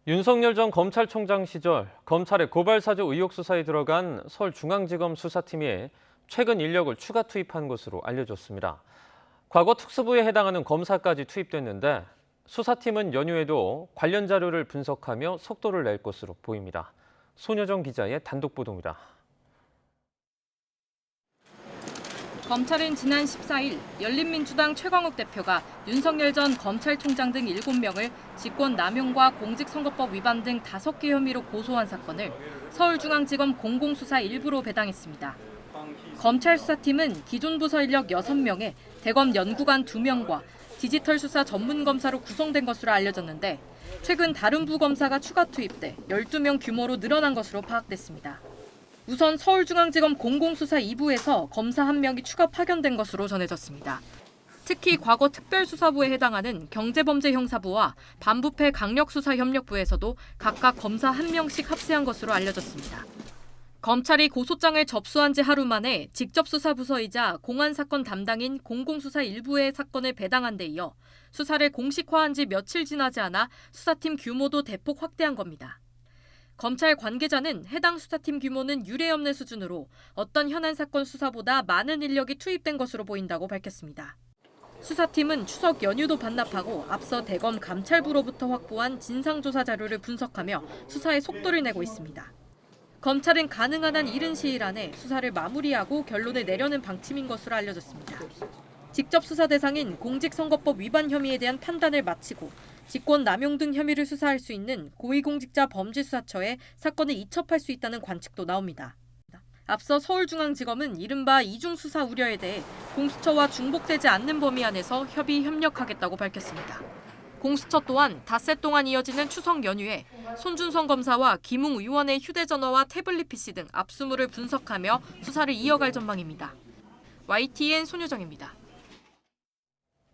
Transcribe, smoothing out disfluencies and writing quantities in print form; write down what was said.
윤석열 전 검찰총장 시절 검찰의 고발사주 의혹 수사에 들어간 서울중앙지검 수사팀이 최근 인력을 추가 투입한 것으로 알려졌습니다. 과거 특수부에 해당하는 검사까지 투입됐는데 수사팀은 연휴에도 관련 자료를 분석하며 속도를 낼 것으로 보입니다. 손여정 기자의 단독 보도입니다. 검찰은 지난 14일 열린민주당 최광욱 대표가 윤석열 전 검찰총장 등 7명을 직권남용과 공직선거법 위반 등 5개 혐의로 고소한 사건을 서울중앙지검 공공수사 1부로 배당했습니다. 검찰 수사팀은 기존 부서 인력 6명에 대검 연구관 2명과 디지털 수사 전문검사로 구성된 것으로 알려졌는데 최근 다른 부 검사가 추가 투입돼 12명 규모로 늘어난 것으로 파악됐습니다. 우선 서울중앙지검 공공수사 2부에서 검사 1명이 추가 파견된 것으로 전해졌습니다. 특히 과거 특별수사부에 해당하는 경제범죄형사부와 반부패 강력수사협력부에서도 각각 검사 1명씩 합세한 것으로 알려졌습니다. 검찰이 고소장을 접수한 지 하루 만에 직접 수사 부서이자 공안사건 담당인 공공수사 1부의 사건을 배당한 데 이어 수사를 공식화한 지 며칠 지나지 않아 수사팀 규모도 대폭 확대한 겁니다. 검찰 관계자는 해당 수사팀 규모는 유례없는 수준으로 어떤 현안 사건 수사보다 많은 인력이 투입된 것으로 보인다고 밝혔습니다. 수사팀은 추석 연휴도 반납하고 앞서 대검 감찰부로부터 확보한 진상조사 자료를 분석하며 수사에 속도를 내고 있습니다. 검찰은 가능한 한 이른 시일 안에 수사를 마무리하고 결론을 내려는 방침인 것으로 알려졌습니다. 직접 수사 대상인 공직선거법 위반 혐의에 대한 판단을 마치고 직권남용 등 혐의를 수사할 수 있는 고위공직자 범죄수사처에 사건을 이첩할 수 있다는 관측도 나옵니다. 앞서 서울중앙지검은 이른바 이중수사 우려에 대해 공수처와 중복되지 않는 범위 안에서 협의협력하겠다고 밝혔습니다. 공수처 또한 닷새 동안 이어지는 추석 연휴에 손준성 검사와 김웅 의원의 휴대전화와 태블릿 PC 등 압수물을 분석하며 수사를 이어갈 전망입니다. YTN 손여정입니다.